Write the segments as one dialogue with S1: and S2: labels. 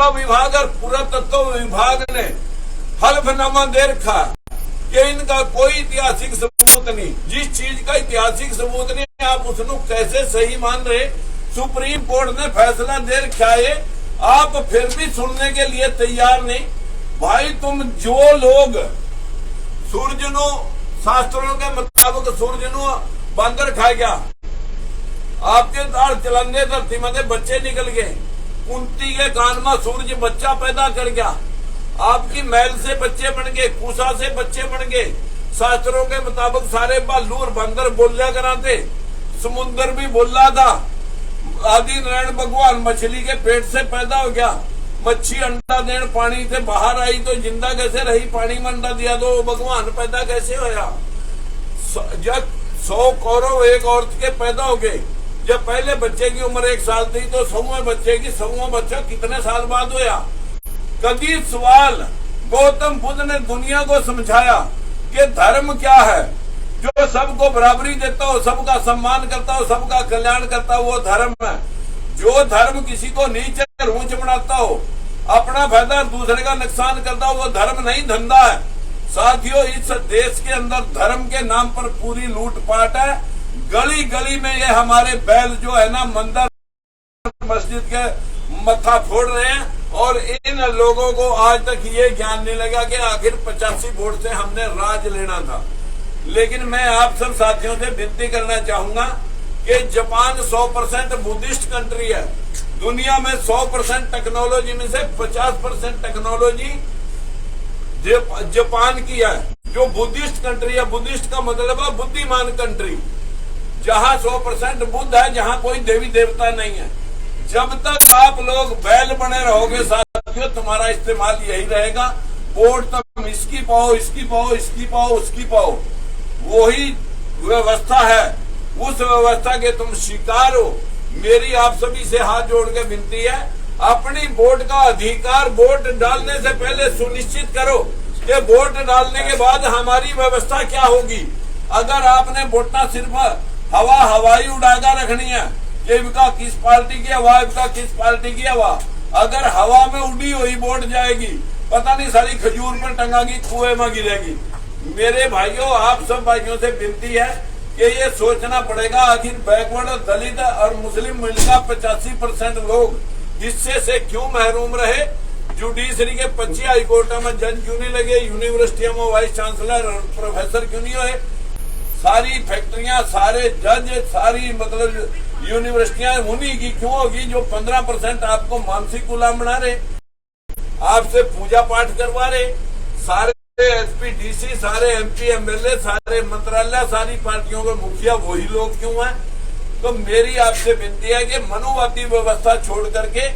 S1: आपदा विभाग और पुरातत्व विभाग ने हल्फनामा दे रखा कि इनका कोई ऐतिहासिक सबूत नहीं। जिस चीज का ऐतिहासिक सबूत नहीं, आप उसको कैसे सही मान रहे? सुप्रीम कोर्ट ने फैसला दे रखा है, आप फिर भी सुनने के लिए तैयार नहीं। भाई तुम जो लोग सूरजनो शास्त्रों के मुताबिक सूरजनो बंदर खा गया, आपके दाढ़ चलने धरती में बच्चे निकल गए, कुंती के कान में सूरज बच्चा पैदा कर गया, आपकी मैल से बच्चे बन गए, कुसा से बच्चे बन गए। शास्त्रों के मुताबिक सारे भालू और बंदर बोलिया कराते, समुद्र भी बोला था। आदि नारायण भगवान मछली के पेट से पैदा हो गया, मच्छी अंडा देने पानी से बाहर आई तो जिंदा कैसे रही? पानी में अंडा दिया तो भगवान पैदा कैसे होया? जब 100 कौरव एक औरत के पैदा हो गए, जब पहले बच्चे की उम्र 1 साल थी तो 100वें बच्चे की 100वां बच्चा कितने साल बाद होया? कभी सवाल गौतम बुद्ध ने दुनिया को समझाया कि धर्म क्या है? जो सबको बराबरी देता हो, सबका सम्मान करता हो, सबका कल्याण करता हो, वो धर्म है। जो धर्म किसी को नीचे ऊंच बनाता हो, अपना फायदा दूसरे का नुकसान करता हो, वो धर्म नहीं धंधा है। साथियों, इस देश के अंदर धर्म के नाम पर पूरी लूटपाट है। गली गली में ये हमारे बैल जो है ना, मंदिर मस्जिद के मत्था फोड़ रहे हैं, और इन लोगों को आज तक ये ज्ञान नहीं लगा कि आखिर 85 वोट से हमने राज लेना था। लेकिन मैं आप सब साथियों से विनती करना चाहूंगा कि जापान 100% बुद्धिस्ट कंट्री है। दुनिया में 100% टेक्नोलॉजी में से 50% टेक्नोलॉजी जापान की है, जो बुद्धिस्ट कंट्री है। बुद्धिस्ट का मतलब है बुद्धिमान कंट्री, जहां 100% बुद्ध है, जहां कोई देवी देवता नहीं है। जब तक आप लोग बैल बने रहोगे साथियों, तुम्हारा इस्तेमाल यही रहेगा। वोट तक इसकी पाओ, इसकी पाओ, इसकी पाओ, उसकी पाओ, वही व्यवस्था है। उस व्यवस्था के तुम शिकार हो। मेरी आप सभी से हाथ जोड़ के विनती है, अपनी वोट का अधिकार वोट डालने से पहले सुनिश्चित करो कि वोट डालने के बाद हमारी व्यवस्था क्या होगी। अगर आपने वोटा सिर्फ हवाई उड़ाकर रखनी है कि इनका किस पार्टी की हवा, इनका किस पार्टी की हवा, अगर हवा में उड़ी हुई वोट जाएगी, पता नहीं सारी खजूर पर टंगागी, कुएं में गिरेगी। मेरे भाइयों, आप सब भाइयों से विनती है कि ये सोचना पड़ेगा, आखिर बैकवर्ड दलित और मुस्लिम मिलकर 85% लोग हिस्से से क्यों महरूम रहे? जुडिशरी के 25 हाईकोर्टों में जज क्यों नहीं लगे? यूनिवर्सिटियों में वाइस चांसलर और प्रोफेसर क्यों नहीं हुए? सारी फैक्ट्रियां, सारे जज, सारी मतलब यूनिवर्सिटियां उन्हीं की क्यों होगी जो 15% आपको मानसिक गुलाम बना रहे, आपसे पूजा पाठ करवा रहे। सारे एसपी डीसी, सारे एमपी एमएलए, सारे मंत्रालय, सारी पार्टियों के मुखिया वही लोग क्यों हैं? तो मेरी आपसे विनती है कि मनुवादी व्यवस्था छोड़ करके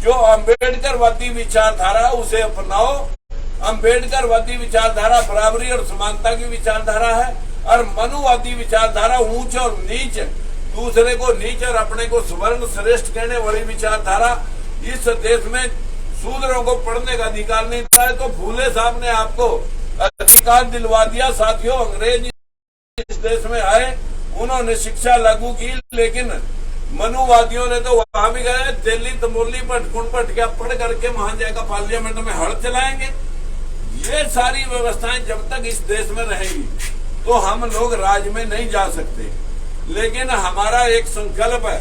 S1: जो अम्बेडकरवादी विचारधारा उसे अपनाओ। अम्बेडकरवादी विचारधारा बराबरी और समानता की विचारधारा है, और मनुवादी विचारधारा ऊंच और नीच, दूसरे को नीच और अपने को स्वर्ण श्रेष्ठ कहने वाली विचारधारा। इस देश में शूद्रों को पढ़ने का अधिकार नहीं था, तो फूले साहब ने आपको अधिकार दिलवा दिया। साथियों, अंग्रेज इस देश में आए, उन्होंने शिक्षा लागू की, लेकिन मनुवादियों ने तो वहां भी गए, दिल्ली तमोली पटकुंड पटकिया पढ़ करके वहां जाकर पार्लियामेंट में हड़ चलाएंगे। ये सारी व्यवस्थाएं जब तक इस देश में रहेगी तो हम लोग राज में नहीं जा सकते। लेकिन हमारा एक संकल्प है,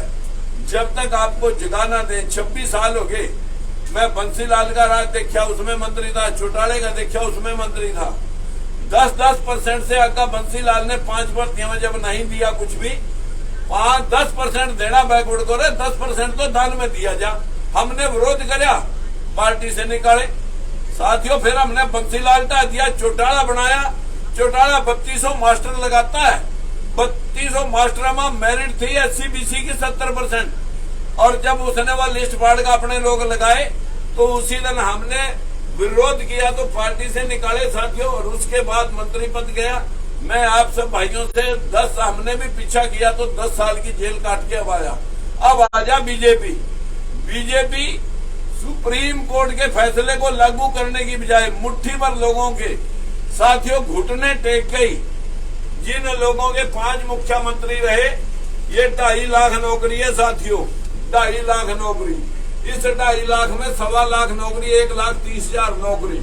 S1: जब तक आपको जगाना दे। 26 साल हो गए, मैं बंसीलाल का राज देखा, उसमें मंत्री था, चौटाले का देखा, उसमें मंत्री था। 10% से आका बंसीलाल ने 5 भर्तियों में जब नहीं दिया कुछ भी, 5-10% देना बैकवर्ड को, 10% तो दान में दिया जा। हमने विरोध कराया, पार्टी से निकाले। साथियों, फिर हमने बंसीलाल का दिया, चौटाला बनाया। चौटाला 3200 मास्टर लगाता है, 3200 मास्टर में मेरिट थी SC-BC की 70%, और जब उसने वह लिस्ट फाड़ का अपने लोग लगाए तो उसी दिन हमने विरोध किया तो पार्टी से निकाले साथियों, और उसके बाद मंत्री पद गया। मैं आप सब भाइयों से हमने भी पीछा किया तो 10 साल की जेल काट के अब आया। अब आजा बीजेपी सुप्रीम कोर्ट के फैसले को लागू करने की बजाय मुट्ठी भर लोगों के साथियों घुटने टेक गई। जिन लोगों के 5 मुख्यमंत्री रहे, ये 2.5 लाख नौकरी है साथियों, 2.5 लाख नौकरी। इस 2.5 लाख में 1.25 लाख नौकरी, 1,30,000 नौकरी।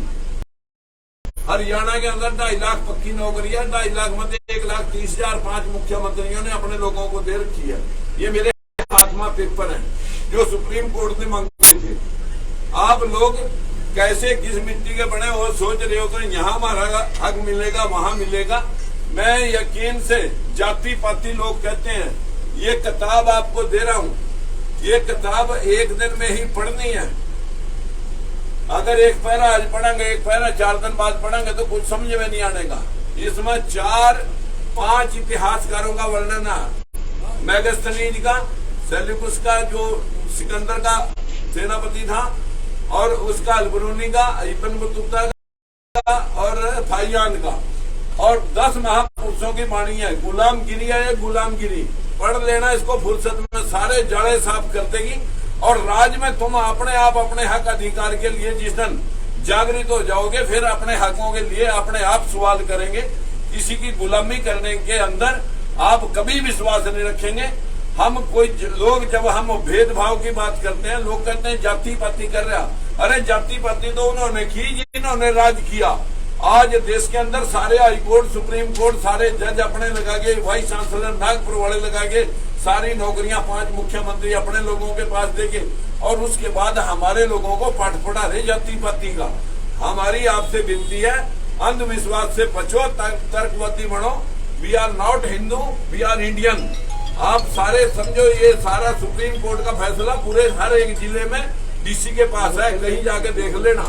S1: हरियाणा के अंदर 2.5 लाख पक्की नौकरी है, 2.5 लाख में 1,30,000 5 मुख्यमंत्रियों ने अपने लोगों को दे रखी है। ये मेरे हाथ में पेपर है जो सुप्रीम कोर्ट ने मांगे थे। आप लोग कैसे किस मिट्टी के बने हो सोच रहे हो, तो यहाँ हमारा हक मिलेगा वहां मिलेगा। मैं यकीन से जाति पाति लोग कहते हैं, ये किताब आपको दे रहा हूं, ये किताब एक दिन में ही पढ़नी है। अगर एक पैरा आज पढ़ेंगे, एक पैरा 4 दिन बाद पढ़ेंगे तो कुछ समझ में नहीं आनेगा। इसमें 4-5 इतिहासकारों का वर्णन है। मेगास्थनीज का, सेल्यूकस का जो सिकंदर का सेनापति था, और उसका अल्बरूनी का, इब्न बतूता का और फाइयान का, और 10 महापुरुषों की वाणी है। गुलामगिरी है ये, गुलामगिरी पढ़ लेना इसको फुर्सत में, सारे जाड़े साफ कर देगी। और राज में तुम अपने आप अपने हक अधिकार के लिए जिस दिन जागृत हो जाओगे, फिर अपने हकों के लिए अपने आप सवाल करेंगे। किसी की गुलामी करने के अंदर आप कभी विश्वास नहीं रखेंगे। हम कोई लोग जब हम भेदभाव की बात करते हैं, लोग कहते हैं जाति पाति कर रहा। अरे जाति पाति तो उन्होंने की जिन्होंने राज किया। आज देश के अंदर सारे हाईकोर्ट, सुप्रीम कोर्ट, सारे जज अपने लगा के, वाइस चांसलर नागपुर वाले लगा के, सारी नौकरियां 5 मुख्यमंत्री अपने लोगों के पास देके, और उसके बाद हमारे लोगों को पाठ पढ़ा रहे जाति पाति का। हमारी आपसे विनती है, अंधविश्वास से बचो, तर्कवादी बनो। We are not Hindu, we are Indian. आप सारे समझो, ये सारा सुप्रीम कोर्ट का फैसला पूरे हर एक जिले में डीसी के पास है, कहीं जाके देख लेना।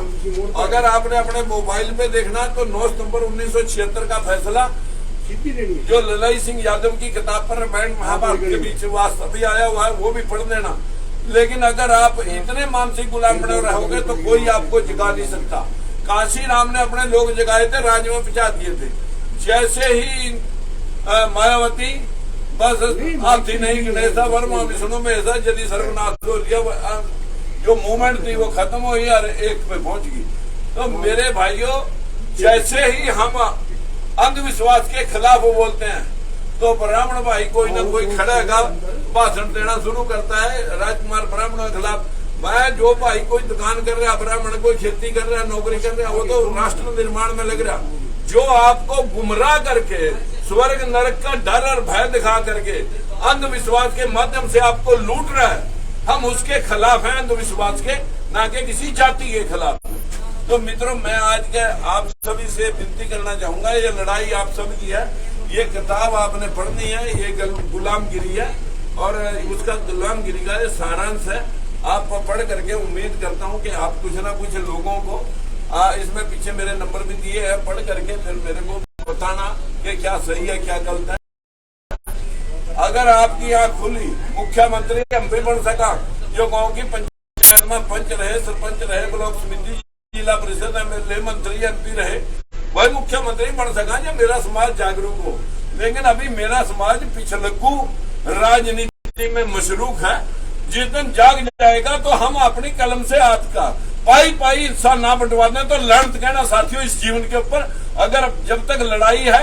S1: अगर आपने अपने मोबाइल पे देखना तो 9 सितंबर 1976 का फैसला जो ललाई सिंह यादव की किताब पर रामायण महाभारत के बीच वास्तव भी आया हुआ है, वो भी पढ़ लेना। लेकिन अगर आप इतने मानसिक गुलाम बने रहोगे तो कोई आपको जगा नहीं सकता। काशी राम ने अपने लोग जगाए थे, राज्य में पहुंचा दिए थे। जैसे ही मायावती बस हाथी नहीं गणेशा वर्मा विष्णु में ऐसा यदि सर्वनाश हो लिया, जो मूवमेंट थी वो खत्म हुई और एक पे पहुंच गई। तो मेरे भाइयों, जैसे ही हम अंधविश्वास के खिलाफ बोलते हैं तो ब्राह्मण भाई कोई ना कोई खड़ेगा, भाषण देना शुरू करता है राजकुमार ब्राह्मणों के खिलाफ। मैं जो भाई कोई दुकान कर रहा, ब्राह्मण कोई खेती कर रहा, नौकरी कर रहा, वो तो राष्ट्र निर्माण में लग रहा। जो आपको गुमराह करके स्वर्ग नरक का डर और भय दिखा करके अंधविश्वास के माध्यम से आपको लूट रहा है, हम उसके खिलाफ हैं, अंधविश्वास के, ना कि किसी जाति के खिलाफ। तो मित्रों, मैं आज के आप सभी से विनती करना चाहूंगा, ये लड़ाई आप सभी की है। ये किताब आपने पढ़नी है, ये गुलामगिरी है, और उसका गुलामगिरी का ये सारांश है। आप पढ़ करके उम्मीद करता हूं कि आप कुछ ना कुछ लोगों को, इसमें पीछे मेरे नंबर भी दिए हैं, पढ़ करके फिर मेरे को बताना कि क्या सही है क्या गलत है। अगर आपकी आंख खुली, मुख्यमंत्री हम भी बन सका, जो गांव की पंचायत में पंच रहे, सरपंच रहे, ब्लॉक समिति, जिला परिषद, एमएलए, मंत्री, एमपी रहे, वही मुख्यमंत्री बन सका जब मेरा समाज जागरूक हो। लेकिन अभी मेरा समाज पिछलग्गू राजनीति में मशरूक है। जिस दिन जाग जाएगा तो हम अपनी कलम से हाथ का पाई पाई हिस्सा ना बंटवा दें तो लड़त कहना साथियों इस जीवन के ऊपर। अगर जब तक लड़ाई है,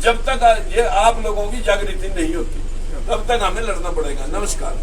S1: जब तक ये आप लोगों की जागृति नहीं होती, तब तक हमें लड़ना पड़ेगा। नमस्कार।